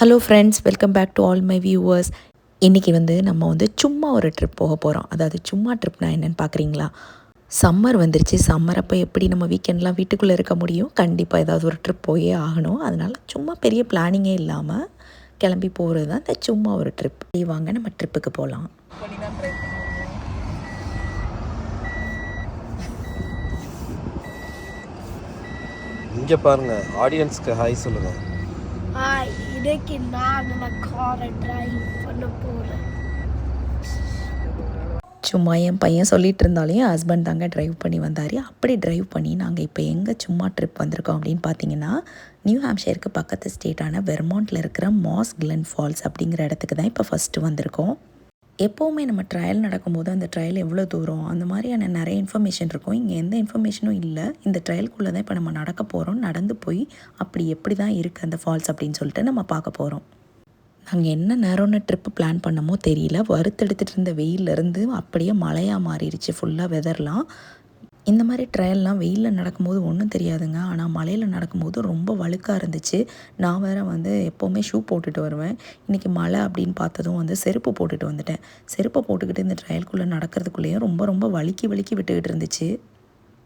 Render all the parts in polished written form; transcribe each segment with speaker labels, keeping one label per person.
Speaker 1: Hello friends, welcome back to all my viewers. இன்றைக்கி நம்ம சும்மா ஒரு ட்ரிப் போக போகிறோம். அதாவது சும்மா ட்ரிப்னா என்னென்னு பார்க்குறீங்களா? சம்மர் வந்துருச்சு. சம்மர் அப்போ எப்படி நம்ம வீக்கெண்ட்லாம் வீட்டுக்குள்ளே இருக்க முடியும்? கண்டிப்பாக ஏதாவது ஒரு ட்ரிப் போயே ஆகணும். அதனால் சும்மா பெரிய பிளானிங்கே இல்லாமல் கிளம்பி போகிறது தான் இந்த சும்மா ஒரு ட்ரிப். வாங்க நம்ம ட்ரிப்புக்கு போகலாம்.
Speaker 2: இங்கே பாருங்க, ஆடியன்ஸ்க்கு ஹாய் சொல்லுங்க.
Speaker 3: ஹாய், இன்னைக்கு நான் காரை டிரைவ் பண்ண போகிறேன்.
Speaker 1: சும்மா என் பையன் சொல்லிட்டு இருந்தாலும் என் ஹஸ்பண்ட் தாங்க ட்ரைவ் பண்ணி வந்தார். அப்படி ட்ரைவ் பண்ணி நாங்கள் இப்போ எங்கே சும்மா ட்ரிப் வந்திருக்கோம் அப்படின்னு பார்த்தீங்கன்னா, நியூ ஹாம்ஷயருக்கு பக்கத்து ஸ்டேட்டான வெர்மாண்ட்டில் இருக்கிற மாஸ் கிளென் ஃபால்ஸ் அப்படிங்கிற இடத்துக்கு தான் இப்போ ஃபஸ்ட்டு வந்திருக்கோம். எப்போவுமே நம்ம ட்ரையல் நடக்கும்போது அந்த ட்ரையல் எவ்வளோ தூரம் அந்த மாதிரியான நிறைய இன்ஃபர்மேஷன் இருக்கும். இங்கே எந்த இன்ஃபர்மேஷனும் இல்லை. இந்த ட்ரையலுக்குள்ளே தான் இப்போ நம்ம நடக்க போகிறோம். நடந்து போய் அப்படி எப்படி தான் இருக்குது அந்த ஃபால்ஸ் அப்படின்னு சொல்லிட்டு நம்ம பார்க்க போகிறோம். நாங்கள் என்ன நேரம்னு ட்ரிப்பு பிளான் பண்ணமோ தெரியல. வறுத்தெடுத்துட்டு இருந்த வெயிலேருந்து அப்படியே மழையாக மாறிடுச்சு ஃபுல்லாக வெதர்லாம். இந்த மாதிரி ட்ரையல்லாம் வெயிலில் நடக்கும்போது ஒன்றும் தெரியாதுங்க. ஆனால் மழையில் நடக்கும்போது ரொம்ப வழுக்காக இருந்துச்சு. நான் வேறு எப்போவுமே ஷூ போட்டுட்டு வருவேன். இன்றைக்கி மழை அப்படின்னு பார்த்ததும் செருப்பு போட்டுட்டு வந்துட்டேன். செருப்பை போட்டுக்கிட்டு இந்த ட்ரையலுக்குள்ளே நடக்கிறதுக்குள்ளேயும் ரொம்ப ரொம்ப வழுக்கி விட்டுக்கிட்டு இருந்துச்சு.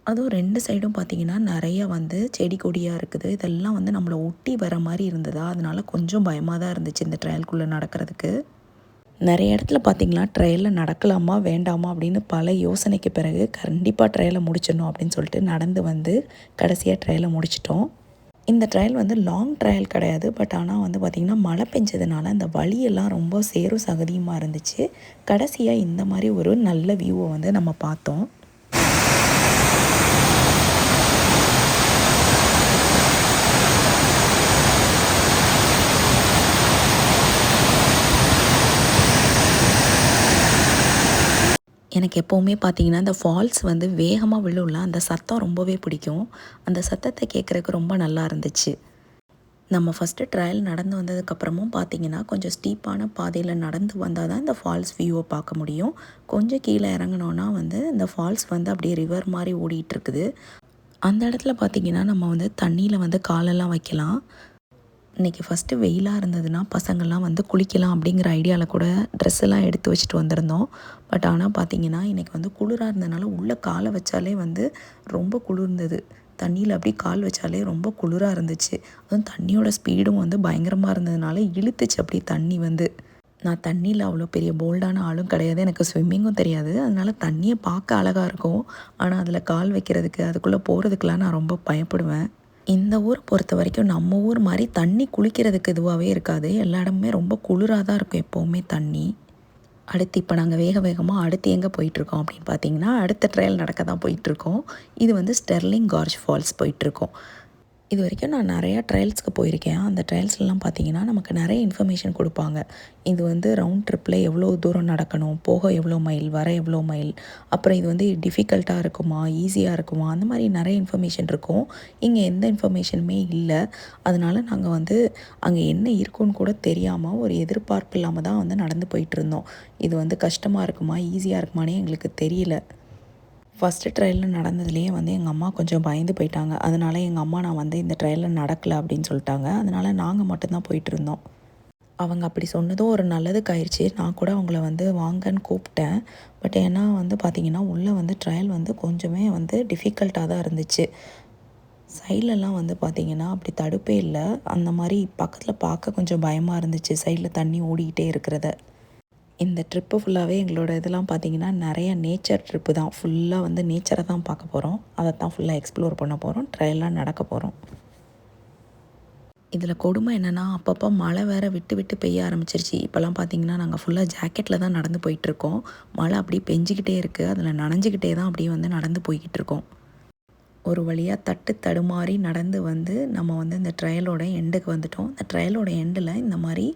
Speaker 1: அதுவும் 2 சைடும் பார்த்திங்கன்னா நிறையா செடி கொடியாக இருக்குது. இதெல்லாம் நம்மளை ஒட்டி வர மாதிரி இருந்ததா, அதனால் கொஞ்சம் பயமாக தான் இருந்துச்சு இந்த ட்ரையலுக்குள்ளே நடக்கிறதுக்கு. நிறைய இடத்துல பார்த்திங்களா ட்ரையலில் நடக்கலாமா வேண்டாமா அப்படின்னு பல யோசனைக்கு பிறகு கண்டிப்பாக ட்ரையலை முடிச்சிடணும் அப்படின்னு சொல்லிட்டு நடந்து கடைசியாக ட்ரையலை முடிச்சிட்டோம். இந்த ட்ரையல் லாங் ட்ரையல் கிடையாது. பட் ஆனால் பார்த்திங்கன்னா மழை பெஞ்சதுனால அந்த வழியெல்லாம் ரொம்ப சேரும் சகதியுமாக இருந்துச்சு. கடைசியாக இந்த மாதிரி ஒரு நல்ல வியூவை நம்ம பார்த்தோம். எனக்கு எப்போவுமே பார்த்திங்கன்னா இந்த ஃபால்ஸ் வேகமாக விழுல அந்த சத்தம் ரொம்பவே பிடிக்கும். அந்த சத்தத்தை கேட்குறதுக்கு ரொம்ப நல்லா இருந்துச்சு. நம்ம ஃபஸ்ட்டு ட்ரையல் நடந்து வந்ததுக்கப்புறமும் பார்த்திங்கன்னா கொஞ்சம் ஸ்டீப்பான பாதையில் நடந்து வந்தால் தான் இந்த ஃபால்ஸ் வியூவை பார்க்க முடியும். கொஞ்சம் கீழே இறங்கினோன்னா இந்த ஃபால்ஸ் அப்படியே ரிவர் மாதிரி ஓடிட்டுருக்குது. அந்த இடத்துல பார்த்திங்கன்னா நம்ம தண்ணியில் காலெல்லாம் வைக்கலாம். இன்றைக்கி ஃபஸ்ட்டு வெயிலாக இருந்ததுன்னா பசங்கள்லாம் குளிக்கலாம் அப்படிங்கிற ஐடியாவில் கூட ட்ரெஸ்ஸெல்லாம் எடுத்து வச்சுட்டு வந்திருந்தோம். பட் ஆனால் பார்த்திங்கன்னா இன்றைக்கி குளிராக இருந்ததுனால உள்ளே காலை வச்சாலே ரொம்ப குளிர்ந்தது. தண்ணியில் அப்படி கால் வச்சாலே ரொம்ப குளிராக இருந்துச்சு. அதுவும் தண்ணியோட ஸ்பீடும் பயங்கரமாக இருந்ததுனால இழுத்துச்சு அப்படி தண்ணி. நான் தண்ணியில் அவ்வளோ பெரிய போல்டான ஆளும் கிடையாது. எனக்கு ஸ்விம்மிங்கும் தெரியாது. அதனால் தண்ணியை பார்க்க அழகாக இருக்கும். ஆனால் அதில் கால் வைக்கிறதுக்கு அதுக்குள்ளே போகிறதுக்கெலாம் நான் ரொம்ப பயப்படுவேன். இந்த ஊர் பொறுத்த வரைக்கும் நம்ம ஊர் மாதிரி தண்ணி குளிக்கிறதுக்கு இதுவாகவே இருக்காது. எல்லா இடமுமே ரொம்ப குளிராக தான் இருக்கும் எப்போவுமே தண்ணி. அடுத்து இப்போ நாங்கள் வேகமாக அடுத்து எங்கே போயிட்டுருக்கோம் அப்படின்னு பார்த்தீங்கன்னா, அடுத்த ட்ரையல் நடக்க தான் போயிட்டுருக்கோம். இது ஸ்டெர்லிங் கார்ஜ் ஃபால்ஸ் போயிட்டுருக்கோம். இது வரைக்கும் நான் நிறையா ட்ரையல்ஸ்க்கு போயிருக்கேன். அந்த ட்ரையல்ஸ்லாம் பார்த்திங்கன்னா நமக்கு நிறைய இன்ஃபர்மேஷன் கொடுப்பாங்க. இது ரவுண்ட் ட்ரிப்பில் எவ்வளோ தூரம் நடக்கணும், போக எவ்வளோ மைல், வர எவ்வளோ மைல், அப்புறம் இது டிஃபிகல்ட்டாக இருக்குமா, ஈஸியாக இருக்குமா, அந்த மாதிரி நிறைய இன்ஃபர்மேஷன் இருக்கும். இங்கே எந்த இன்ஃபர்மேஷனுமே இல்லை. அதனால் நாங்கள் அங்கே என்ன இருக்குன்னு கூட தெரியாமல் ஒரு எதிர்பார்ப்பு இல்லாமல் தான் நடந்து போயிட்டுருந்தோம். இது கஷ்டமாக இருக்குமா, ஈஸியாக இருக்குமானே எங்களுக்கு தெரியல. ஃபஸ்ட்டு ட்ரையலில் நடந்ததுலேயே எங்கள் அம்மா கொஞ்சம் பயந்து போயிட்டாங்க. அதனால் எங்கள் அம்மா நான் இந்த ட்ரையலில் நடக்கலை அப்படின்னு சொல்லிட்டாங்க. அதனால் நாங்கள் மட்டும்தான் போயிட்டுருந்தோம். அவங்க அப்படி சொன்னதும் ஒரு நல்லதுக்கு ஆயிடுச்சு. நான் கூட அவங்கள வாங்கன்னு கூப்பிட்டேன். பட் ஏன்னா பார்த்திங்கன்னா உள்ளே ட்ரையல் கொஞ்சமே டிஃபிகல்ட்டாக தான் இருந்துச்சு. சைட்லலாம் பார்த்திங்கன்னா அப்படி தடுப்பே இல்லை. அந்த மாதிரி பக்கத்தில் பார்க்க கொஞ்சம் பயமாக இருந்துச்சு, சைடில் தண்ணி ஓடிக்கிட்டே இருக்கிறத. இந்த ட்ரிப்பு ஃபுல்லாகவே எங்களோட இதெல்லாம் பார்த்திங்கன்னா நிறைய நேச்சர் ட்ரிப்பு தான். ஃபுல்லாக நேச்சரை தான் பார்க்க போகிறோம். அதை தான் ஃபுல்லாக எக்ஸ்ப்ளோர் பண்ண போகிறோம். ட்ரையெல்லாம் நடக்க போகிறோம். இதில் கொடுமை என்னென்னா அப்பப்போ மழை வேறு விட்டு பெய்ய ஆரம்பிச்சிருச்சு. இப்போல்லாம் பார்த்திங்கன்னா நாங்கள் ஃபுல்லாக ஜாக்கெட்டில் தான் நடந்து போயிட்டுருக்கோம். மழை அப்படியே பெஞ்சிக்கிட்டே இருக்குது. அதில் நனைஞ்சிக்கிட்டே தான் அப்படியே நடந்து போய்கிட்டு இருக்கோம். ஒரு வழியாக தடுமாறி நடந்து நம்ம இந்த ட்ரையலோட எண்டுக்கு வந்துட்டோம். இந்த ட்ரையலோட எண்டில் இந்த மாதிரி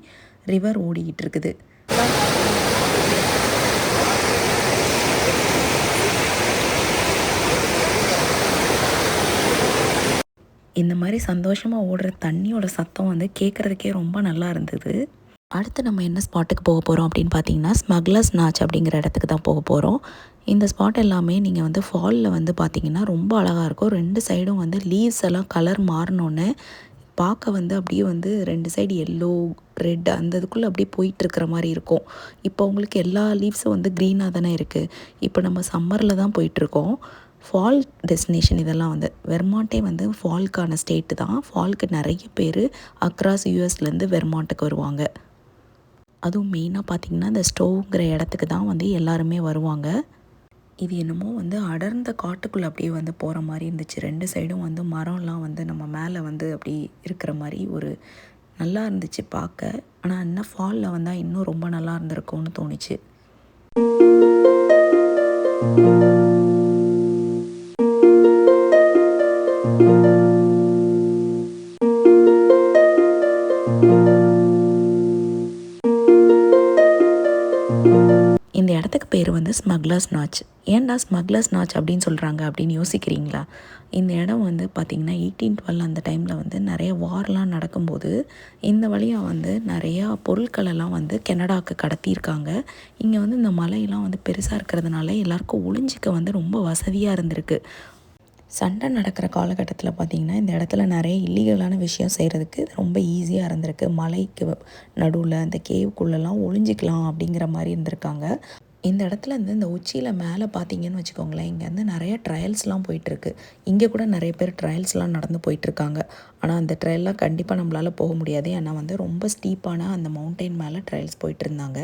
Speaker 1: ரிவர் ஓடிக்கிட்டு இருக்குது. இந்த மாதிரி சந்தோஷமாக ஓடுற தண்ணியோட சத்தம் கேட்குறதுக்கே ரொம்ப நல்லா இருந்தது. அடுத்து நம்ம என்ன ஸ்பாட்டுக்கு போக போகிறோம் அப்படின்னு பார்த்தீங்கன்னா, ஸ்மக்லர்ஸ் நாச் அப்படிங்கிற இடத்துக்கு தான் போக போகிறோம். இந்த ஸ்பாட் எல்லாமே நீங்கள் ஃபாலில் பார்த்தீங்கன்னா ரொம்ப அழகாக இருக்கும். 2 சைடும் லீவ்ஸ் எல்லாம் கலர் மாறினோன்னே பார்க்க வந்து அப்படியே வந்து 2 சைடு எல்லோ ரெட் அந்த இதுக்குள்ளே அப்படியே போயிட்டுருக்கிற மாதிரி இருக்கும். இப்போ உங்களுக்கு எல்லா லீவ்ஸும் வந்து க்ரீனாக தானே இருக்குது. இப்போ நம்ம சம்மரில் தான் போயிட்டுருக்கோம். ஃபால் டெஸ்டினேஷன் இதெல்லாம் வந்து வெர்மாண்ட்டே வந்து ஃபால்க்கான ஸ்டேட்டு தான். ஃபால்க்கு நிறைய பேர் அக்ராஸ் யூஎஸ்லேருந்து வெர்மாண்ட்டுக்கு வருவாங்க. அதுவும் மெயினாக பார்த்திங்கன்னா இந்த ஸ்டோவ்ங்கிற இடத்துக்கு தான் வந்து எல்லாருமே வருவாங்க. இது என்னமோ வந்து அடர்ந்த காட்டுக்குள்ளே அப்படியே வந்து போகிற மாதிரி இருந்துச்சு. 2 சைடும் வந்து மரம்லாம் வந்து நம்ம மேலே வந்து அப்படி இருக்கிற மாதிரி ஒரு நல்லா இருந்துச்சு பார்க்க. ஆனால் இன்னும் ஃபாலில் வந்தால் இன்னும் ரொம்ப நல்லா இருந்திருக்கும்னு தோணுச்சு. இந்த இடத்துக்கு பேர் வந்து ஸ்மக்லர்ஸ் நாச். ஏன்டா ஸ்மக்லர்ஸ் நாச் அப்படின்னு சொல்கிறாங்க அப்படின்னு யோசிக்கிறீங்களா? இந்த இடம் வந்து பார்த்திங்கன்னா 1812 அந்த டைமில் வந்து நிறைய வார்லாம் நடக்கும்போது இந்த வழியாக வந்து நிறையா பொருட்களெல்லாம் வந்து கனடாவுக்கு கடத்தியிருக்காங்க. இங்கே வந்து இந்த மலையெல்லாம் வந்து பெருசாக இருக்கிறதுனால எல்லாருக்கும் ஒளிஞ்சிக்க வந்து ரொம்ப வசதியாக இருந்திருக்கு. சண்டை நடக்கிற காலகட்டத்தில் பார்த்திங்கன்னா இந்த இடத்துல நிறைய இல்லீகலான விஷயம் செய்கிறதுக்கு ரொம்ப ஈஸியாக இருந்திருக்கு. மலைக்கு நடுவில் இந்த கேவுக்குள்ளெல்லாம் ஒளிஞ்சிக்கலாம் அப்படிங்கிற மாதிரி இருந்திருக்காங்க. இந்த இடத்துல இருந்து இந்த உச்சியில் மேலே பார்த்தீங்கன்னு வச்சுக்கோங்களேன், இங்கே வந்து நிறைய ட்ரையல்ஸ்லாம் போயிட்டுருக்கு. இங்கே கூட நிறைய பேர் ட்ரையல்ஸ்லாம் நடந்து போயிட்டுருக்காங்க. ஆனால் அந்த ட்ரையல்லாம் கண்டிப்பாக நம்மளால் போக முடியாது. ஏன்னா வந்து ரொம்ப ஸ்டீப்பான அந்த மவுண்டெயின் மேலே ட்ரையல்ஸ் போயிட்டுருந்தாங்க.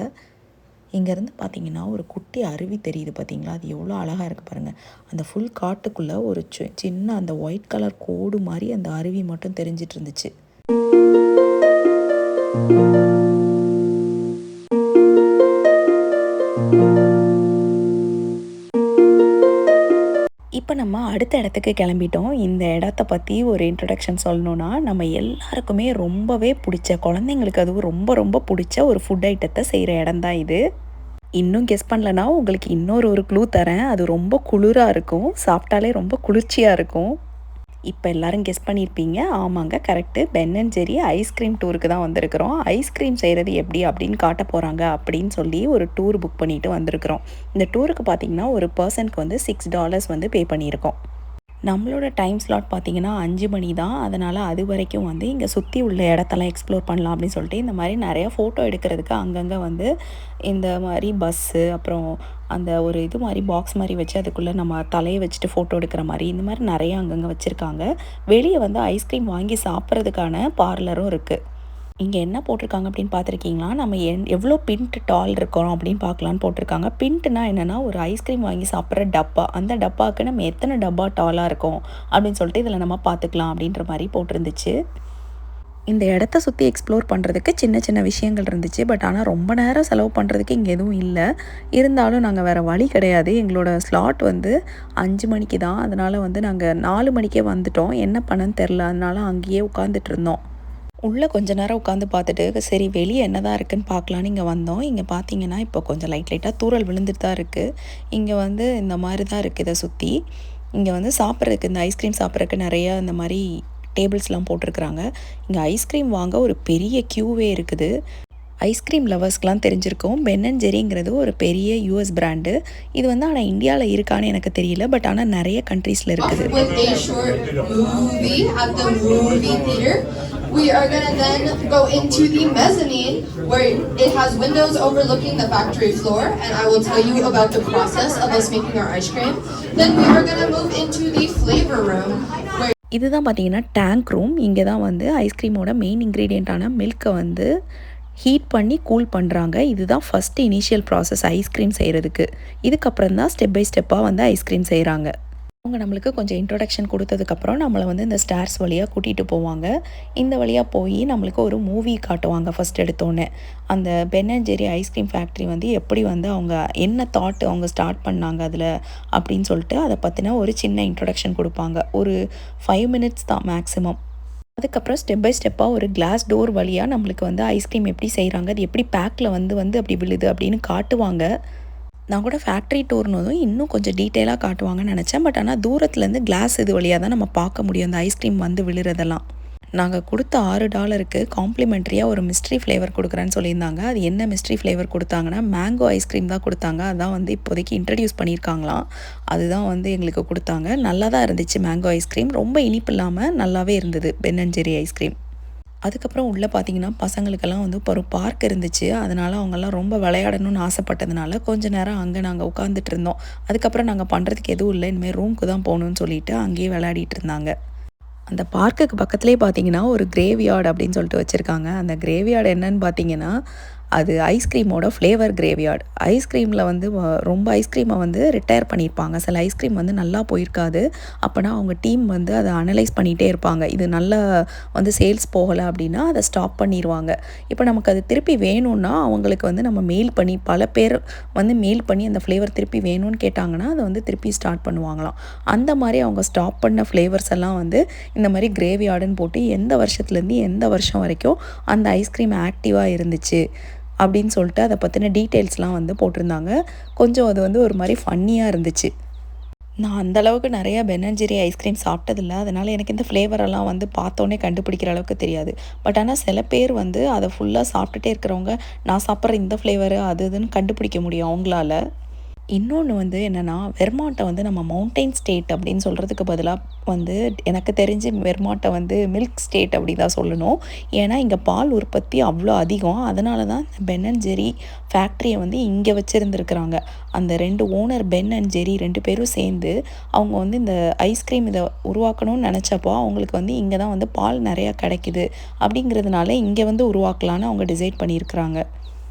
Speaker 1: இங்கேருந்து பார்த்தீங்கன்னா ஒரு குட்டி அருவி தெரியுது பார்த்தீங்களா? அது எவ்வளோ அழகாக இருக்குது பாருங்கள். அந்த ஃபுல் காட்டுக்குள்ளே ஒரு சின்ன அந்த ஒயிட் கலர் கோடு மாதிரி அந்த அருவி மட்டும் தெரிஞ்சிட்டு இருந்துச்சு. இப்போ நம்ம அடுத்த இடத்துக்கு கிளம்பிட்டோம். இந்த இடத்த பற்றி ஒரு இன்ட்ரடக்ஷன் சொல்லணுன்னா, நம்ம எல்லாருக்குமே ரொம்பவே பிடிச்ச, குழந்தைங்களுக்கு அதுவும் ரொம்ப ரொம்ப பிடிச்ச ஒரு ஃபுட் ஐட்டத்தை செய்கிற இடம் தான் இது. இன்னும் கெஸ் பண்ணலனா உங்களுக்கு இன்னொரு க்ளூ தரேன். அது ரொம்ப குளிராக இருக்கும். சாப்பிட்டாலே ரொம்ப குளிர்ச்சியாக இருக்கும். இப்போ எல்லோரும் கெஸ் பண்ணியிருப்பீங்க. ஆமாங்க, correct. Ben and Jerry ice cream டூருக்கு தான் வந்திருக்கிறோம். ஐஸ்கிரீம் செய்கிறது எப்படி அப்படின்னு காட்ட போகிறாங்க அப்படின்னு சொல்லி ஒரு டூர் புக் பண்ணிவிட்டு வந்திருக்கிறோம். இந்த டூருக்கு பார்த்திங்கன்னா ஒரு பர்சனுக்கு வந்து $6 வந்து பே பண்ணியிருக்கோம். நம்மளோட டைம் ஸ்லாட் பார்த்திங்கன்னா 5 மணி தான். அதனால் அது வரைக்கும் வந்து இங்கே சுற்றி உள்ள இடத்தெல்லாம் எக்ஸ்ப்ளோர் பண்ணலாம் அப்படின்னு சொல்லிட்டு இந்த மாதிரி நிறையா ஃபோட்டோ எடுக்கிறதுக்கு அங்கங்கே வந்து இந்த மாதிரி பஸ்ஸு, அப்புறம் அந்த ஒரு இது மாதிரி பாக்ஸ் மாதிரி வச்சு அதுக்குள்ளே நம்ம தலையை வச்சுட்டு ஃபோட்டோ எடுக்கிற மாதிரி இந்த மாதிரி நிறையா அங்கங்கே வச்சுருக்காங்க. வெளியே வந்து ஐஸ்கிரீம் வாங்கி சாப்பிட்றதுக்கான பார்லரும் இருக்குது. இங்கே என்ன போட்டிருக்காங்க அப்படின்னு பார்த்துருக்கீங்களா? நம்ம எவ்வளோ பின்ட் டால் இருக்கிறோம் அப்படின்னு பார்க்கலான்னு போட்டிருக்காங்க. பின்ட்னா என்னென்னா ஒரு ஐஸ்கிரீம் வாங்கி சாப்பிட்ற டப்பா. அந்த டப்பாவுக்கு நம்ம எத்தனை டப்பா டாலாக இருக்கோம் அப்படின்னு சொல்லிட்டு இதில் நம்ம பார்த்துக்கலாம் அப்படின்ற மாதிரி போட்டிருந்துச்சு. இந்த இடத்த சுற்றி எக்ஸ்ப்ளோர் பண்ணுறதுக்கு சின்ன சின்ன விஷயங்கள் இருந்துச்சு. பட் ஆனால் ரொம்ப நேரம் செலவு பண்ணுறதுக்கு இங்கே எதுவும் இல்லை. இருந்தாலும் நாங்கள் வேறு வழி கிடையாது. எங்களோட ஸ்லாட் வந்து 5 மணிக்கு தான். அதனால் வந்து நாங்கள் 4 மணிக்கே வந்துட்டோம். என்ன பண்ணன்னு தெரில. அதனால அங்கேயே உட்காந்துட்டு இருந்தோம். உள்ளே கொஞ்ச நேரம் உட்காந்து பார்த்துட்டு சரி வெளியே என்ன தான் இருக்குதுன்னு பார்க்கலான்னு இங்கே வந்தோம். இங்கே பார்த்தீங்கன்னா இப்போ கொஞ்சம் லைட்டாக தூறல் விழுந்துட்டு தான் இருக்குது. இங்கே வந்து இந்த மாதிரி தான் இருக்குது இதை சுற்றி. இங்கே வந்து சாப்பிட்றதுக்கு இந்த ஐஸ்கிரீம் சாப்பிட்றதுக்கு நிறையா இந்த மாதிரி டேபிள்ஸ்லாம் போட்டிருக்கிறாங்க. இங்கே ஐஸ்கிரீம் வாங்க ஒரு பெரிய க்யூவே இருக்குது. ஐஸ்கிரீம் லவர்ஸ்க்கெலாம் தெரிஞ்சிருக்கும். பென் அண்ட் ஜெர்ரிங்கிறது ஒரு பெரிய யூஎஸ் பிராண்டு. இது வந்து ஆனால் இந்தியாவில் இருக்கான்னு எனக்கு தெரியல. பட் ஆனால் நிறைய கண்ட்ரீஸில் இருக்குது.
Speaker 4: We are going to then go into the mezzanine where it has windows overlooking the factory floor, and I will tell you about the process of us making our ice cream. Then we are going to move into the flavor room where
Speaker 1: இதுதான் பார்த்தீங்கன்னா tank room. இங்கே தான் வந்து ஐஸ்கிரீமோட main இன்க்ரீடியண்ட்டான மில்கை வந்து heat பண்ணி cool பண்ணுறாங்க. இதுதான் first initial process ice cream செய்கிறதுக்கு. இதுக்கப்புறம் தான் ஸ்டெப் பை ஸ்டெப்பாக வந்து ஐஸ்கிரீம் செய்கிறாங்க. அவங்க நம்மளுக்கு கொஞ்சம் இன்ட்ரொடக்ஷன் கொடுத்ததுக்கப்புறம் நம்மளை வந்து இந்த ஸ்டார்ஸ் வழியாக கூட்டிகிட்டு போவாங்க. இந்த வழியாக போய் நம்மளுக்கு ஒரு மூவி காட்டுவாங்க ஃபஸ்ட் எடுத்தோன்னே. அந்த Ben and Jerry ice cream factory வந்து எப்படி வந்து அவங்க என்ன தாட் அவங்க ஸ்டார்ட் பண்ணாங்க அதில் அப்படின்னு சொல்லிட்டு அதை பற்றின ஒரு சின்ன இன்ட்ரொடக்ஷன் கொடுப்பாங்க. ஒரு 5 மினிட்ஸ் தான் மேக்ஸிமம். அதுக்கப்புறம் ஸ்டெப் பை ஸ்டெப்பாக ஒரு கிளாஸ் டோர் வழியாக நம்மளுக்கு வந்து ஐஸ்கிரீம் எப்படி செய்கிறாங்க, அது எப்படி பேக்கில் வந்து அப்படி விழுது அப்படின்னு காட்டுவாங்க. நான் கூட ஃபேக்ட்ரி டூர்னதும் இன்னும் கொஞ்சம் டீட்டெயிலாக காட்டுவாங்கன்னு நினச்சேன். பட் ஆனால் தூரத்துலேருந்து கிளாஸ் இது வழியாக தான் நம்ம பார்க்க முடியும் அந்த ஐஸ்கிரீம் வந்து விழுறதெல்லாம். நாங்கள் கொடுத்த $6 காம்ப்ளிமெண்ட்ரியாக ஒரு மிஸ்ட்ரி ஃப்ளேவர் கொடுக்குறேன்னு சொல்லியிருந்தாங்க. அது என்ன மிஸ்ட்ரி ஃப்ளேவர் கொடுத்தாங்கன்னா மேங்கோ ஐஸ்கிரீம் தான் கொடுத்தாங்க. அதான் வந்து இப்போதைக்கு இன்ட்ரடியூஸ் பண்ணியிருக்காங்களாம். அதுதான் வந்து எங்களுக்கு கொடுத்தாங்க. நல்லா தான் இருந்துச்சு மேங்கோ ஐஸ்கிரீம். ரொம்ப இனிப்பு இல்லாமல் நல்லாவே இருந்தது பென் அண்ட் ஜெர்ரி ஐஸ்கிரீம். அதுக்கப்புறம் உள்ளே பார்த்தீங்கன்னா பசங்களுக்கெல்லாம் வந்து இப்போ ஒரு பார்க் இருந்துச்சு. அதனால் அவங்கெல்லாம் ரொம்ப விளையாடணும்னு ஆசைப்பட்டதுனால கொஞ்ச நேரம் அங்கே நாங்கள் உட்காந்துட்டு இருந்தோம். அதுக்கப்புறம் நாங்கள் பண்ணுறதுக்கு எதுவும் இல்லை, இனிமேல் ரூமுக்கு தான் போகணுன்னு சொல்லிட்டு அங்கேயே விளையாடிட்டு இருந்தாங்க. அந்த பார்க்குக்கு பக்கத்துலேயே பார்த்தீங்கன்னா ஒரு கிரேவ்யார்டு அப்படின்னு சொல்லிட்டு வச்சுருக்காங்க. அந்த கிரேவ்யார்டு என்னன்னு பார்த்தீங்கன்னா அது ஐஸ்கிரீமோட ஃப்ளேவர் கிரேவ்யார்டு. ஐஸ்கிரீமில் வந்து ரொம்ப ஐஸ்கிரீமை வந்து ரிட்டையர் பண்ணியிருப்பாங்க. சில ஐஸ்கிரீம் வந்து நல்லா போயிருக்காது. அப்போனா அவங்க டீம் வந்து அதை அனலைஸ் பண்ணிகிட்டே இருப்பாங்க. இது நல்லா வந்து சேல்ஸ் போகலை அப்படின்னா அதை ஸ்டாப் பண்ணிடுவாங்க. இப்போ நமக்கு அது திருப்பி வேணும்னா அவங்களுக்கு வந்து நம்ம மெயில் பண்ணி, பல பேர் வந்து மெயில் பண்ணி அந்த ஃப்ளேவர் திருப்பி வேணும்னு கேட்டாங்கன்னா அதை வந்து திருப்பி ஸ்டார்ட் பண்ணுவாங்களாம். அந்த மாதிரி அவங்க ஸ்டாப் பண்ண ஃப்ளேவர்ஸ் எல்லாம் வந்து இந்த மாதிரி கிரேவ்யார்டுன்னு போட்டு எந்த வருஷத்துலேருந்து எந்த வருஷம் வரைக்கும் அந்த ஐஸ்கிரீம் ஆக்டிவாக இருந்துச்சு அப்படின்னு சொல்லிட்டு அதை பற்றின டீட்டெயில்ஸ்லாம் வந்து போட்டிருந்தாங்க. கொஞ்சம் அது வந்து ஒரு மாதிரி ஃபன்னியாக இருந்துச்சு. நான் அந்தளவுக்கு நிறையா பென் அண்ட் ஜெர்ரி ஐஸ்கிரீம் சாப்பிட்டதில்ல. அதனால் எனக்கு இந்த ஃப்ளேவரெல்லாம் வந்து பார்த்தோன்னே கண்டுபிடிக்கிற அளவுக்கு தெரியாது. பட் ஆனால் சில பேர் வந்து அதை ஃபுல்லாக சாப்பிட்டுட்டே இருக்கிறவங்க நான் சாப்பிட்ற இந்த ஃப்ளேவரு அது இதுன்னு கண்டுபிடிக்க முடியும் அவங்களால. இன்னொன்று வந்து என்னென்னா, வெர்மாண்ட்டை வந்து நம்ம மவுண்டைன் ஸ்டேட் அப்படின்னு சொல்கிறதுக்கு பதிலாக வந்து எனக்கு தெரிஞ்சு வெர்மாண்ட்டை வந்து மில்க் ஸ்டேட் அப்படி தான் சொல்லணும். ஏன்னா இங்கே பால் உற்பத்தி அவ்வளோ அதிகம். அதனால தான் பென் அண்ட் ஜெர்ரி ஃபேக்ட்ரியை வந்து இங்கே வச்சுருந்துருக்குறாங்க. அந்த 2 ஓனர் பென் அண்ட் ஜெர்ரி 2 பேரும் சேர்ந்து அவங்க வந்து இந்த ஐஸ்கிரீம் இதை உருவாக்கணும்னு நினச்சப்போ அவங்களுக்கு வந்து இங்கே தான் வந்து பால் நிறையா கிடைக்குது அப்படிங்கிறதுனால இங்கே வந்து உருவாக்கலான்னு அவங்க டிசைட் பண்ணியிருக்கிறாங்க.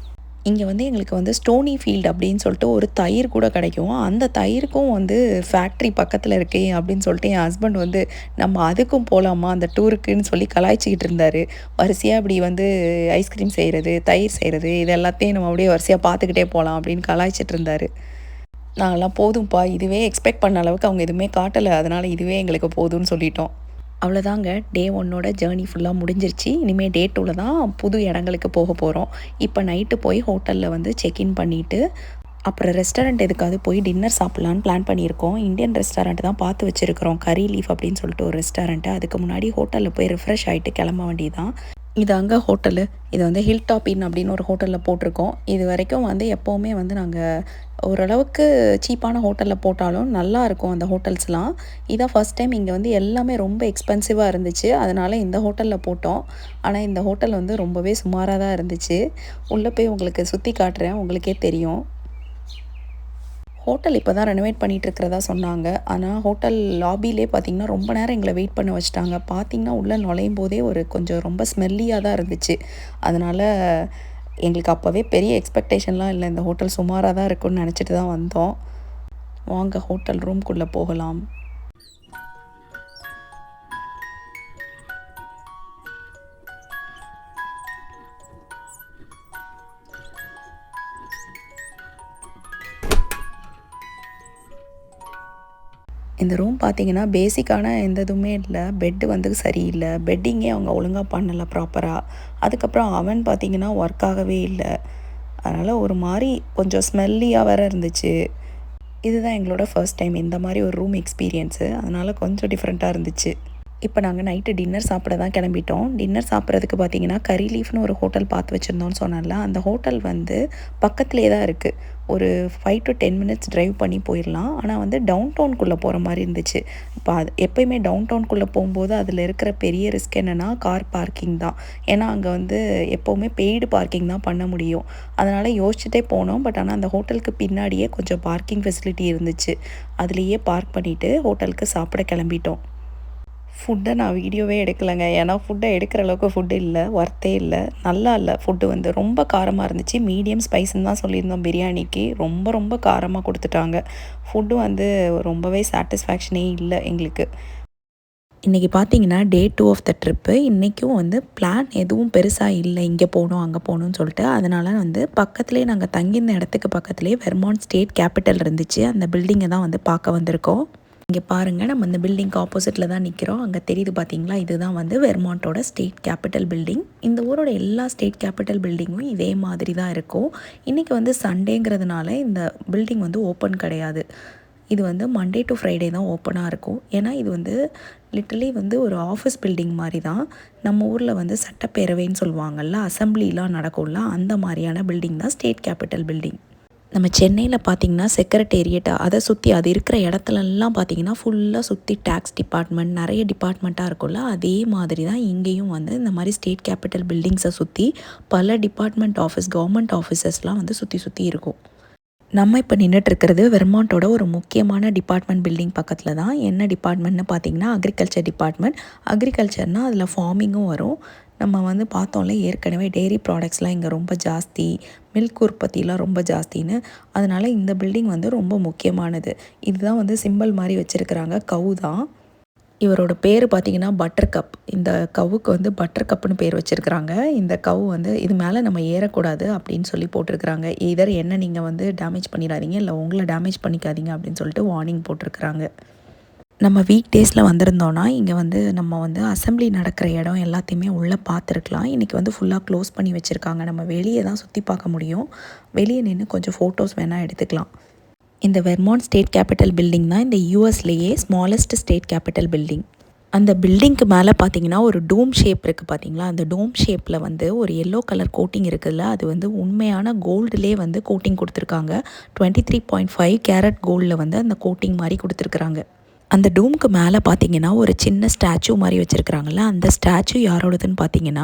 Speaker 1: இங்கே வந்து எங்களுக்கு வந்து ஸ்டோனி ஃபீல்டு அப்படின்னு சொல்லிட்டு ஒரு தயிர் கூட கிடைக்கும். அந்த தயிருக்கும் வந்து ஃபேக்ட்ரி பக்கத்தில் இருக்கே அப்படின்னு சொல்லிட்டு என் ஹஸ்பண்ட் வந்து நம்ம அதுக்கும் போகலாமா அந்த டூருக்குன்னு சொல்லி கலாய்ச்சிக்கிட்டு இருந்தார். வரிசையாக இப்படி வந்து ஐஸ்கிரீம் செய்கிறது, தயிர் செய்கிறது, இது எல்லாத்தையும் நம்ம அப்படியே வரிசையாக பார்த்துக்கிட்டே போகலாம் அப்படின்னு கலாய்ச்சிட்டு இருந்தார். நாங்கள்லாம் போதும்ப்பா, இதுவே எக்ஸ்பெக்ட் பண்ண அளவுக்கு அவங்க எதுவுமே காட்டலை, அதனால் இதுவே எங்களுக்கு போதும்னு சொல்லிட்டோம். அவ்வளோதாங்க, டே 1ஓட ஜேர்னி ஃபுல்லாக முடிஞ்சிருச்சு. இனிமேல் டே 2ல் தான் புது இடங்களுக்கு போக போகிறோம். இப்போ நைட்டு போய் ஹோட்டலில் வந்து செக்இன் பண்ணிவிட்டு அப்புறம் ரெஸ்டாரண்ட் எதுக்காவது போய் டின்னர் சாப்பிட்லான்னு பிளான் பண்ணியிருக்கோம். இந்தியன் ரெஸ்டாரண்ட் தான் பார்த்து வச்சுருக்கிறோம், கரி லீஃப் அப்படின்னு சொல்லிட்டு ஒரு ரெஸ்டாரண்ட்டு. அதுக்கு முன்னாடி ஹோட்டலில் போய் ரிஃப்ரெஷ் ஆகிட்டு கிளம்ப வேண்டியதான். இது அங்கே ஹோட்டலு, இது வந்து ஹில் டாப் இன் அப்படின்னு ஒரு ஹோட்டலில் போட்டிருக்கோம். இது வரைக்கும் வந்து எப்போவுமே வந்து நாங்கள் ஓரளவுக்கு சீப்பான ஹோட்டலில் போட்டாலும் நல்லாயிருக்கும் அந்த ஹோட்டல்ஸ்லாம். இதான் ஃபஸ்ட் டைம் இங்கே வந்து எல்லாமே ரொம்ப எக்ஸ்பென்சிவாக இருந்துச்சு. அதனால் இந்த ஹோட்டலில் போட்டோம். ஆனால் இந்த ஹோட்டல் வந்து ரொம்பவே சுமாராக தான் இருந்துச்சு. உள்ளே போய் உங்களுக்கு சுற்றி காட்டுறேன், உங்களுக்கே தெரியும். ஹோட்டல் இப்போ தான் ரெனோவேட் பண்ணிகிட்ருக்கிறதா சொன்னாங்க. ஆனால் ஹோட்டல் லாபிலே பார்த்திங்கன்னா ரொம்ப நேரம் எங்களை வெயிட் பண்ண வச்சுட்டாங்க. பார்த்திங்கன்னா உள்ளே நுழையும் போதே ஒரு கொஞ்சம் ரொம்ப ஸ்மெல்லியாக தான் இருந்துச்சு. அதனால் எங்களுக்கு அப்போவே பெரிய எக்ஸ்பெக்டேஷன்லாம் இல்லை, இந்த ஹோட்டல் சுமாராக தான் இருக்குன்னு நினச்சிட்டு தான் வந்தோம். வாங்க ஹோட்டல் ரூம்குள்ளே போகலாம். இந்த ரூம் பார்த்திங்கன்னா பேசிக்கான எந்த இதுவுமே இல்லை. பெட்டு வந்து சரியில்லை, பெட்டிங்கே அவங்க ஒழுங்காக பண்ணலை ப்ராப்பராக. அதுக்கப்புறம் அவன் பார்த்திங்கன்னா ஒர்க் ஆகவே இல்லை. அதனால் ஒரு மாதிரி கொஞ்சம் ஸ்மெல்லியாக வேறு இருந்துச்சு. இதுதான் எங்களோட ஃபர்ஸ்ட் டைம் இந்த மாதிரி ஒரு ரூம் எக்ஸ்பீரியன்ஸு. அதனால் கொஞ்சம் டிஃப்ரெண்ட்டாக இருந்துச்சு. இப்போ நாங்கள் நைட்டு டின்னர் சாப்பிட தான் கிளம்பிட்டோம். டின்னர் சாப்பிட்றதுக்கு பார்த்திங்கன்னா கரி லீஃப்னு ஒரு ஹோட்டல் பார்த்து வச்சுருந்தோன்னு சொன்னால, அந்த ஹோட்டல் வந்து பக்கத்துலேயே தான் இருக்குது. ஒரு 5 to 10 minutes ட்ரைவ் பண்ணி போயிடலாம். ஆனால் வந்து டவுன் டவுனுக்குள்ளே போகிற மாதிரி இருந்துச்சு. இப்போ அது எப்போயுமே டவுன் டவுனுக்குள்ளே போகும்போது அதில் இருக்கிற பெரிய ரிஸ்க் என்னென்னா கார் பார்க்கிங் தான். ஏன்னா அங்கே வந்து எப்போவுமே பெய்டு பார்க்கிங் தான் பண்ண முடியும். அதனால் யோசிச்சுட்டே போனோம். பட் ஆனால் அந்த ஹோட்டலுக்கு பின்னாடியே கொஞ்சம் பார்க்கிங் ஃபெசிலிட்டி இருந்துச்சு. அதுலேயே பார்க் பண்ணிவிட்டு ஹோட்டலுக்கு சாப்பிட கிளம்பிட்டோம். ஃபுட்டை நான் வீடியோவே எடுக்கலைங்க. ஏன்னா ஃபுட்டை எடுக்கிற அளவுக்கு ஃபுட்டு இல்லை, ஒர்த்தே இல்லை, நல்லா இல்லை. ஃபுட்டு வந்து ரொம்ப காரமாக இருந்துச்சு. மீடியம் ஸ்பைஸ்ன்னு தான் சொல்லியிருந்தோம் பிரியாணிக்கு. ரொம்ப ரொம்ப காரமாக கொடுத்துட்டாங்க. ஃபுட்டு வந்து ரொம்பவே சாட்டிஸ்ஃபேக்ஷனே இல்லை எங்களுக்கு. இன்றைக்கி பார்த்தீங்கன்னா டே 2 ஆஃப் த ட்ரிப்பு. இன்றைக்கும் வந்து பிளான் எதுவும் பெருசாக இல்லை, இங்கே போகணும் அங்கே போகணும்னு சொல்லிட்டு. அதனால் வந்து பக்கத்துலேயே நாங்கள் தங்கியிருந்த இடத்துக்கு பக்கத்துலேயே வெர்மாண்ட் ஸ்டேட் கேபிட்டல் இருந்துச்சு. அந்த பில்டிங்கை தான் வந்து பார்க்க வந்திருக்கோம். இங்கே பாருங்கள், நம்ம இந்த பில்டிங்க்கு ஆப்போசிட்டில் தான் நிற்கிறோம். அங்கே தெரியுது பார்த்தீங்களா, இதுதான் வந்து வெர்மாண்ட்டோட ஸ்டேட் கேபிட்டல் பில்டிங். இந்த ஊரோட எல்லா ஸ்டேட் கேபிட்டல் பில்டிங்கும் இதே மாதிரி தான் இருக்கும். இன்றைக்கி வந்து சண்டேங்கிறதுனால இந்த பில்டிங் வந்து ஓப்பன் கிடையாது. இது வந்து மண்டே டு ஃப்ரைடே தான் ஓப்பனாக இருக்கும். ஏன்னா இது வந்து லிட்டரலி வந்து ஒரு ஆஃபீஸ் பில்டிங் மாதிரி தான். நம்ம ஊரில் வந்து சட்டப்பேரவைன்னு சொல்லுவாங்கள்ல, அசம்பிளிலாம் நடக்கும்ல, அந்த மாதிரியான பில்டிங் தான் ஸ்டேட் கேபிட்டல் பில்டிங். நம்ம சென்னையில் பார்த்திங்கன்னா செக்ரட்டேரியட் அதை சுற்றி அது இருக்கிற இடத்துலலாம் பார்த்திங்கன்னா ஃபுல்லாக சுற்றி டேக்ஸ் டிபார்ட்மெண்ட் நிறைய டிபார்ட்மெண்ட்டாக இருக்கும்ல, அதே மாதிரி தான் இங்கேயும் வந்து இந்த மாதிரி ஸ்டேட் கேபிட்டல் பில்டிங்ஸை சுற்றி பல டிபார்ட்மெண்ட் ஆஃபீஸ் கவர்மெண்ட் ஆஃபீஸஸ்லாம் வந்து சுற்றி சுற்றி இருக்கும். நம்ம இப்போ நின்றுட்டுருக்கிறது வெர்மாண்ட்டோட ஒரு முக்கியமான டிபார்ட்மெண்ட் பில்டிங் பக்கத்தில் தான். என்ன டிபார்ட்மெண்ட்னு பார்த்திங்கன்னா அக்ரிகல்ச்சர் டிபார்ட்மெண்ட். அக்ரிகல்ச்சர்னால் அதில் ஃபார்மிங்கும் வரும். நம்ம வந்து பார்த்தோம்ல ஏற்கனவே டெய்ரி ப்ராடக்ட்ஸ்லாம் இங்கே ரொம்ப ஜாஸ்தி, மில்க் உற்பத்திலாம் ரொம்ப ஜாஸ்தின்னு. அதனால் இந்த பில்டிங் வந்து ரொம்ப முக்கியமானது. இதுதான் வந்து சிம்பிள் மாதிரி வச்சுருக்கிறாங்க, கவு தான். இவரோட பேர் பார்த்திங்கன்னா பட்டர் கப். இந்த கவுக்கு வந்து பட்டர் கப்புன்னு பேர் வச்சுருக்குறாங்க. இந்த கவு வந்து இது மேலே நம்ம ஏறக்கூடாது அப்படின்னு சொல்லி போட்டிருக்கிறாங்க. இதர் என்ன நீங்கள் வந்து டேமேஜ் பண்ணிடாதீங்க, இல்லை உங்களை டேமேஜ் பண்ணிக்காதீங்க அப்படின்னு சொல்லிட்டு வார்னிங் போட்டிருக்கிறாங்க. நம்ம வீக் டேஸில் வந்திருந்தோன்னா இங்கே வந்து நம்ம வந்து அசம்பிளி நடக்கிற இடம் எல்லாத்தையுமே உள்ளே பார்த்துருக்கலாம். இன்றைக்கி வந்து ஃபுல்லாக க்ளோஸ் பண்ணி வச்சுருக்காங்க. நம்ம வெளியே தான் சுற்றி பார்க்க முடியும். வெளியே நின்று கொஞ்சம் ஃபோட்டோஸ் வேணால் எடுத்துக்கலாம். இந்த வெர்மாண்ட் ஸ்டேட் கேபிட்டல் பில்டிங் தான் இந்த யூஎஸ்லேயே ஸ்மாலஸ்ட் ஸ்டேட் கேபிட்டல் பில்டிங். அந்த பில்டிங்க்கு மேலே பார்த்தீங்கன்னா ஒரு டோம் ஷேப் இருக்குது பார்த்தீங்களா, அந்த டோம் ஷேப்பில் வந்து ஒரு எல்லோ கலர் கோட்டிங் இருக்குதுல்ல, அது வந்து உண்மையான கோல்டுலேயே வந்து கோட்டிங் கொடுத்துருக்காங்க. 23.5 கேரட் கோல்டில் வந்து அந்த கோட்டிங் மாதிரி கொடுத்துருக்குறாங்க. அந்த டூமுக்கு மேலே பார்த்தீங்கன்னா ஒரு சின்ன ஸ்டாச்சு மாதிரி வச்சுருக்குறாங்கல்ல, அந்த ஸ்டாச்சு யாரோடதுன்னு பார்த்தீங்கன்னா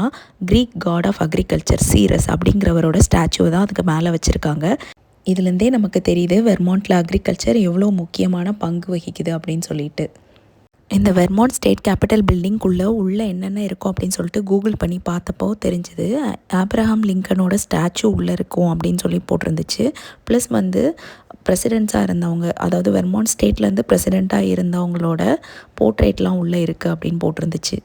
Speaker 1: Greek god of agriculture Ceres அப்படிங்கிறவரோட ஸ்டாச்சுவை தான் அதுக்கு மேலே வச்சுருக்காங்க. இதுலேருந்தே நமக்கு தெரியுது வெர்மாண்ட்டில் அக்ரிகல்ச்சர் எவ்வளோ முக்கியமான பங்கு வகிக்குது அப்படின்னு சொல்லிட்டு. இந்த வெர்மாண்ட் ஸ்டேட் கேபிட்டல் பில்டிங்குள்ளே உள்ளே என்னென்ன இருக்கும் அப்படின்னு சொல்லிட்டு கூகுள் பண்ணி பார்த்தப்போ தெரிஞ்சுது. ஆப்ரஹாம் லிங்கனோட ஸ்டாச்சு உள்ளே இருக்கும் அப்படின்னு சொல்லி போட்டிருந்துச்சு. ப்ளஸ் வந்து பிரசிடெண்ட்ஸாக இருந்தவங்க, அதாவது வெர்மாண்ட் ஸ்டேட்லேருந்து பிரசிடெண்ட்டாக இருந்தவங்களோட போர்ட்ரேட்லாம் உள்ளே இருக்குது அப்படின்னு போட்டிருந்துச்சு.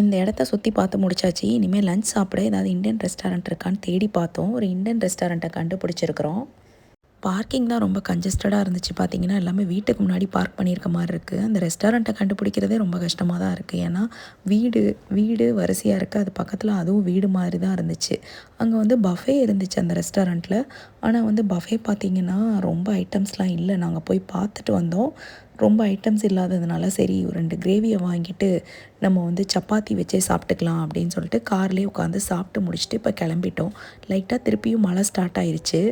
Speaker 1: இந்த இடத்த சுற்றி பார்த்து முடிச்சாச்சு. இனிமேல் லஞ்ச் சாப்பிட ஏதாவது இந்தியன் ரெஸ்டாரண்ட் இருக்கான்னு தேடி பார்த்தோம். ஒரு இந்தியன் ரெஸ்டாரண்ட்டை கண்டுபிடிச்சிருக்கிறோம். பார்க்கிங் தான் ரொம்ப கன்ஜஸ்டடாக இருந்துச்சு. பார்த்திங்கன்னா எல்லாமே வீட்டுக்கு முன்னாடி பார்க் பண்ணியிருக்க மாதிரி இருக்குது. அந்த ரெஸ்டாரண்ட்டை கண்டுபிடிக்கிறதே ரொம்ப கஷ்டமாக தான் இருக்குது. ஏன்னா வீடு வரிசையாக இருக்குது, அது பக்கத்தில் அதுவும் வீடு மாதிரி தான் இருந்துச்சு. அங்கே வந்து பஃபே இருந்துச்சு அந்த ரெஸ்டாரண்ட்டில். ஆனால் வந்து பஃபே பார்த்திங்கன்னா ரொம்ப ஐட்டம்ஸ்லாம் இல்லை. நாங்கள் போய் பார்த்துட்டு வந்தோம். ரொம்ப ஐட்டம்ஸ் இல்லாததுனால சரி 2 கிரேவியை வாங்கிட்டு நம்ம வந்து சப்பாத்தி வச்சே சாப்பிட்டுக்கலாம் அப்படின்னு சொல்லிட்டு கார்லேயே உட்காந்து சாப்பிட்டு முடிச்சுட்டு இப்போ கிளம்பிட்டோம். லைட்டாக திருப்பியும் மழை ஸ்டார்ட் ஆயிடுச்சு.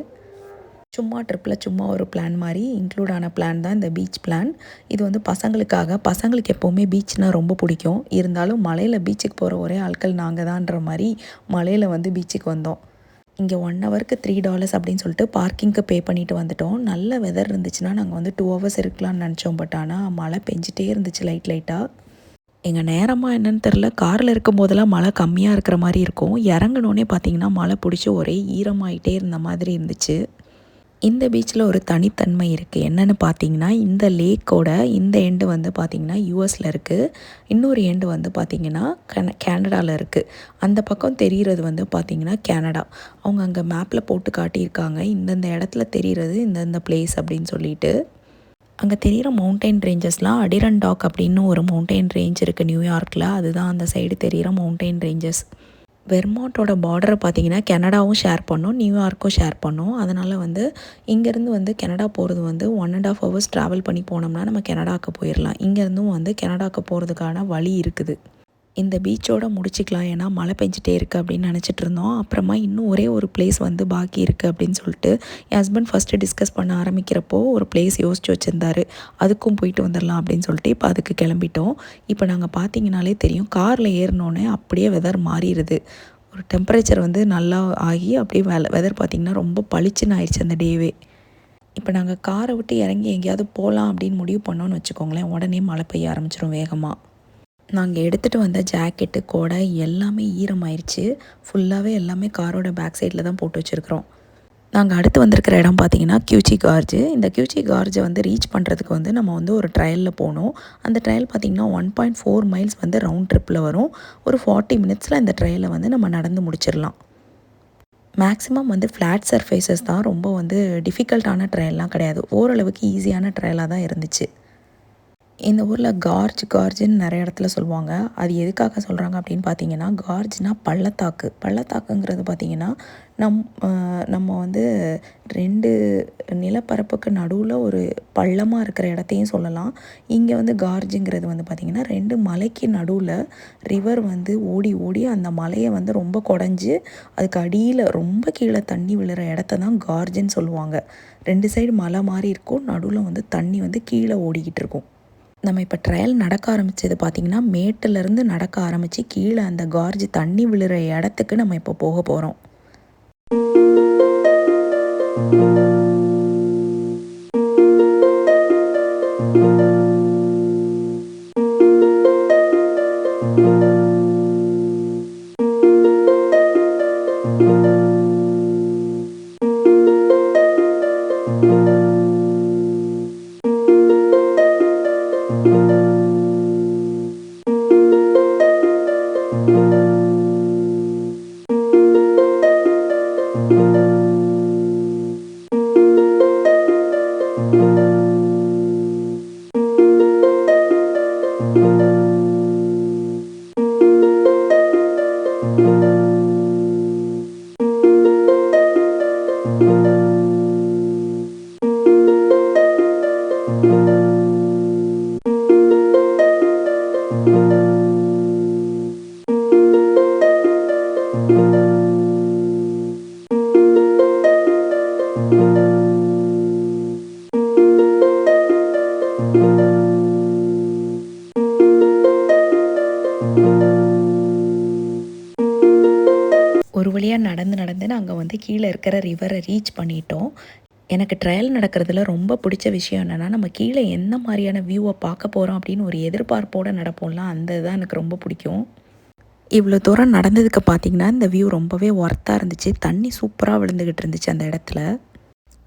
Speaker 1: சும்மா ட்ரிப்பில் சும்மா ஒரு பிளான் மாதிரி இன்க்ளூட் ஆன பிளான் தான் இந்த பீச் பிளான். இது வந்து பசங்களுக்கு எப்போவுமே பீச்னால் ரொம்ப பிடிக்கும். இருந்தாலும் மலையில் பீச்சுக்கு போகிற ஒரே ஆட்கள் நாங்கள் தான்ற மாதிரி மலையில் வந்து பீச்சுக்கு வந்தோம். இங்கே 1 ஹவருக்கு $3 அப்படின்னு சொல்லிட்டு பார்க்கிங்க்கு பே பண்ணிவிட்டு வந்துட்டோம். நல்ல வெதர் இருந்துச்சுன்னா நாங்கள் வந்து 2 ஹவர்ஸ் இருக்கலாம்னு நினச்சோம். பட் ஆனால் மழை பெஞ்சிட்டே இருந்துச்சு லைட்டாக. எங்கள் நேரமாக என்னன்னு தெரில, காரில் இருக்கும் போதெல்லாம் மழை கம்மியாக இருக்கிற மாதிரி இருக்கும். இறங்கினோன்னே பார்த்திங்கன்னா மழை பிடிச்சி ஒரே ஈரமாயிட்டே இருந்த மாதிரி இருந்துச்சு. இந்த பீச்சில் ஒரு தனித்தன்மை இருக்குது. என்னென்னு பார்த்தீங்கன்னா இந்த லேக்கோட இந்த எண்டு வந்து பார்த்திங்கன்னா யூஎஸில் இருக்குது, இன்னொரு எண்டு வந்து பார்த்திங்கன்னா கேனடாவில் இருக்குது. அந்த பக்கம் தெரிகிறது வந்து பார்த்திங்கன்னா கேனடா. அவங்க அங்கே மேப்பில் போட்டு காட்டியிருக்காங்க இந்தந்த இடத்துல தெரிகிறது இந்தந்த பிளேஸ் அப்படின்னு சொல்லிட்டு. அங்கே தெரிகிற மவுண்டைன் ரேஞ்சஸ்லாம் அடிரண்டாக் அப்படின்னு ஒரு மவுண்டைன் ரேஞ்ச் இருக்குது நியூயார்க்கில். அதுதான் அந்த சைடு தெரிகிற மவுண்டைன் ரேஞ்சஸ். வெர்மாண்ட்டோட பார்டரை பார்த்திங்கன்னா கனடாவும் ஷேர் பண்ணோம், நியூயார்க்கும் ஷேர் பண்ணோம். அதனால் வந்து இங்கேருந்து வந்து கனடா போகிறது வந்து 1.5 ஹவர்ஸ் ட்ராவல் பண்ணி போனோம்னா நம்ம கனடாவுக்கு போயிடலாம். இங்கேருந்தும் வந்து கனடாவுக்கு போகிறதுக்கான வழி இருக்குது. இந்த பீச்சோட முடிச்சிக்கலாம், ஏன்னா மழை பெஞ்சிட்டே இருக்குது அப்படின்னு நினச்சிட்டு இருந்தோம். அப்புறமா இன்னும் ஒரே ஒரு பிளேஸ் வந்து பாக்கி இருக்குது அப்படின்னு சொல்லிட்டு என் ஹஸ்பண்ட் ஃபஸ்ட்டு டிஸ்கஸ் பண்ண ஆரம்பிக்கிறப்போ ஒரு பிளேஸ் யோசிச்சு வச்சுருந்தாரு. அதுக்கும் போயிட்டு வந்துடலாம் அப்படின்னு சொல்லிட்டு இப்போ அதுக்கு கிளம்பிட்டோம். இப்போ நாங்கள் பார்த்தீங்கனாலே தெரியும், காரில் ஏறினோன்னே அப்படியே வெதர் மாறிடுது. ஒரு டெம்பரேச்சர் வந்து நல்லா ஆகி அப்படியே வெதர் பார்த்திங்கன்னா ரொம்ப பளிச்சுன்னு ஆயிடுச்சு அந்த டேவே. இப்போ நாங்கள் காரை விட்டு இறங்கி எங்கேயாவது போகலாம் அப்படின்னு முடிவு பண்ணோன்னு வச்சுக்கோங்களேன், உடனே மழை பெய்ய ஆரம்பிச்சிடும் வேகமாக. நாங்கள் எடுத்துகிட்டு வந்த ஜாக்கெட்டு கொடை எல்லாமே ஈரமாயிருச்சு. ஃபுல்லாகவே எல்லாமே காரோட பேக் சைடில் தான் போட்டு வச்சுருக்குறோம். நாங்கள் அடுத்து வந்திருக்கிற இடம் பார்த்திங்கன்னா கியூச்சி கார்ஜு. இந்த கியூச்சி கார்ஜை வந்து ரீச் பண்ணுறதுக்கு வந்து நம்ம வந்து ஒரு ட்ரையலில் போனோம். அந்த ட்ரையல் பார்த்திங்கன்னா 1.4 மைல்ஸ் வந்து ரவுண்ட் ட்ரிப்பில் வரும். ஒரு 40 மினிட்ஸில் இந்த ட்ரையலை வந்து நம்ம நடந்து முடிச்சிடலாம். மேக்ஸிமம் வந்து ஃப்ளாட் சர்ஃபேஸஸ் தான், ரொம்ப வந்து டிஃபிகல்ட்டான ட்ரையல்லாம் கிடையாது. ஓரளவுக்கு ஈஸியான ட்ரையலாக தான் இருந்துச்சு. இந்த ஊரில் கார்ஜுன்னு நிறைய இடத்துல சொல்லுவாங்க. அது எதுக்காக சொல்கிறாங்க அப்படின்னு பார்த்தீங்கன்னா, கார்ஜ்னா பள்ளத்தாக்கு. பள்ளத்தாக்குங்கிறது பார்த்தீங்கன்னா, நம் நம்ம வந்து 2 நிலப்பரப்புக்கு நடுவில் ஒரு பள்ளமாக இருக்கிற இடத்தையும் சொல்லலாம். இங்கே வந்து கார்ஜுங்கிறது வந்து பார்த்திங்கன்னா 2 மலைக்கு நடுவில் ரிவர் வந்து ஓடி ஓடி அந்த மலையை வந்து ரொம்ப குடஞ்சி அதுக்கு அடியில் ரொம்ப கீழே தண்ணி விழுற இடத்த தான் கார்ஜுன்னு சொல்லுவாங்க. 2 சைடு மலை மாதிரி இருக்கும், நடுவில் வந்து தண்ணி வந்து கீழே ஓடிக்கிட்டு இருக்கும். நம்ம இப்போ ட்ரையல் நடக்க ஆரம்பித்தது பார்த்திங்கன்னா, மேட்டிலேருந்து நடக்க ஆரம்பித்து கீழே அந்த கார்ஜ் தண்ணி விழுற இடத்துக்கு நம்ம இப்போ போக போகிறோம். ஒரு வழியாக நடந்து நாங்கள் வந்து கீழே இருக்கிற ரிவரை ரீச் பண்ணிட்டோம். எனக்கு ட்ரையல் நடக்கிறதுல ரொம்ப பிடிச்ச விஷயம் என்னென்னா, நம்ம கீழே எந்த மாதிரியான வியூவை பார்க்க போகிறோம் அப்படின்னு ஒரு எதிர்பார்ப்போடு நடப்போம்ல, அந்த இதுதான் எனக்கு ரொம்ப பிடிக்கும். இவ்வளோ தூரம் நடந்ததுக்கு பார்த்திங்கன்னா, இந்த வியூ ரொம்பவே ஒர்த்தாக இருந்துச்சு. தண்ணி சூப்பராக விழுந்துக்கிட்டு இருந்துச்சு அந்த இடத்துல.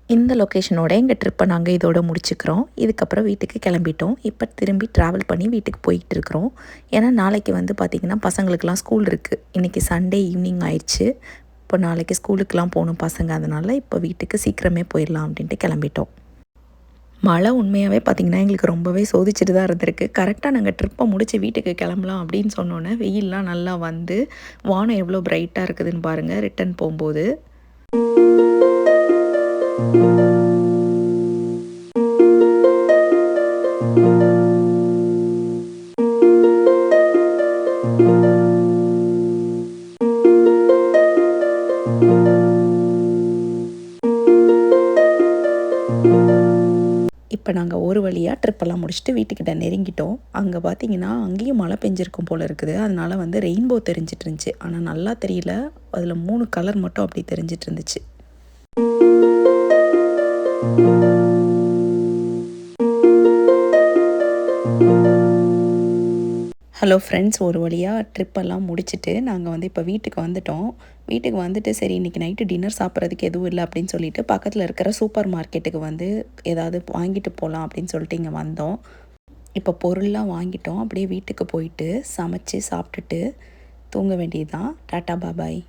Speaker 1: இந்த லொக்கேஷனோட எங்கள் ட்ரிப்பை நாங்கள் இதோட முடிச்சுக்கிறோம். இதுக்கப்புறம் வீட்டுக்கு கிளம்பிட்டோம். இப்போ திரும்பி ட்ராவல் பண்ணி வீட்டுக்கு போயிட்டு இருக்கிறோம். ஏன்னா நாளைக்கு வந்து பார்த்திங்கன்னா பசங்களுக்கெலாம் ஸ்கூல் இருக்குது. இன்றைக்கி சண்டே ஈவினிங் ஆயிடுச்சு. இப்போ நாளைக்கு ஸ்கூலுக்கெலாம் போகணும் பசங்க. அதனால் இப்போ வீட்டுக்கு சீக்கிரமே போயிடலாம் அப்படின்ட்டு கிளம்பிட்டோம். மழை உண்மையாகவே பார்த்திங்கன்னா எங்களுக்கு ரொம்பவே சோதிச்சுட்டு தான் இருந்திருக்கு. கரெக்டாக நாங்கள் ட்ரிப்பை முடித்து வீட்டுக்கு கிளம்பலாம் அப்படின்னு சொன்னோன்னே வெயிலெலாம் நல்லா வந்து வானம் எவ்வளோ பிரைட்டாக இருக்குதுன்னு பாருங்கள் ரிட்டன் போகும்போது. இப்போ நாங்கள் ஒரு வழியாக ட்ரிப்பெல்லாம் முடிச்சுட்டு வீட்டுக்கிட்ட நெருங்கிட்டோம். அங்கே பார்த்தீங்கன்னா அங்கேயும் மழை பெஞ்சிருக்கும் போல் இருக்குது. அதனால் வந்து ரெயின்போ தெரிஞ்சிட்டு இருந்துச்சு. ஆனால் நல்லா தெரியல, அதில் 3 கலர் மட்டும் அப்படி தெரிஞ்சிட்டு இருந்துச்சு. ஹலோ ஃப்ரெண்ட்ஸ், ஒரு வழியாக ட்ரிப்பெல்லாம் முடிச்சுட்டு நாங்கள் வந்து இப்போ வீட்டுக்கு வந்துட்டோம். வீட்டுக்கு வந்துட்டு சரி இன்றைக்கி நைட்டு டின்னர் சாப்பிட்றதுக்கு எதுவும் இல்லை அப்படின்னு சொல்லிட்டு பக்கத்தில் இருக்கிற சூப்பர் மார்க்கெட்டுக்கு வந்து ஏதாவது வாங்கிட்டு போகலாம் அப்படின்னு சொல்லிட்டு இங்கே வந்தோம். இப்போ பொருள்லாம் வாங்கிட்டோம். அப்படியே வீட்டுக்கு போயிட்டு சமைச்சு சாப்பிட்டுட்டு தூங்க வேண்டியது தான். டாட்டா பாபாய்.